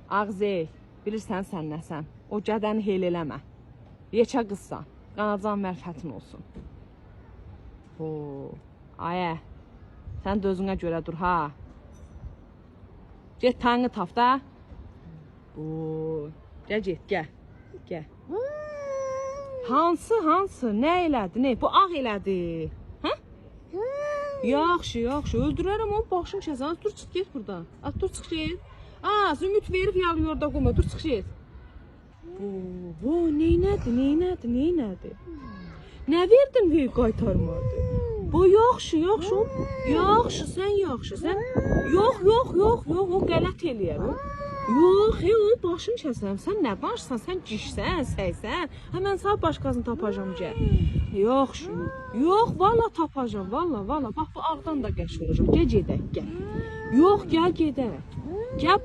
Ağzey, bilirsən sən nəsən? O gədəni heyl eləmə. Yekə qızsan, qanacan mərfətin olsun. Ayə, sən də özünə görə dur, ha? Get tanğı tap da. Gəl get, gəl. Hansı, nə elədi, nə? Bu ağ elədi. Hə? Yaxşı, öldürərəm onu, başım kəsən. Dur, çıx, get buradan. Dur, çıx, get. Zümrüt verib yalıyor da qoyma, dur, çıx, get. Neynədi? Nə verdin, hey, qaytarmadı? Bu, yaxşı, sən yaxşı. Yox, o qələt eləyər, o. Yox, o başım kəsəm, sən nə başsan, sən cişsən, səysən. Mən sağ başqasını tapacam, gəl. Yox, valla tapacam, valla. Bax, bu ağdan da qəş olacaq, gəl gedək, gəl. Yox, gəl gedək. Gəl,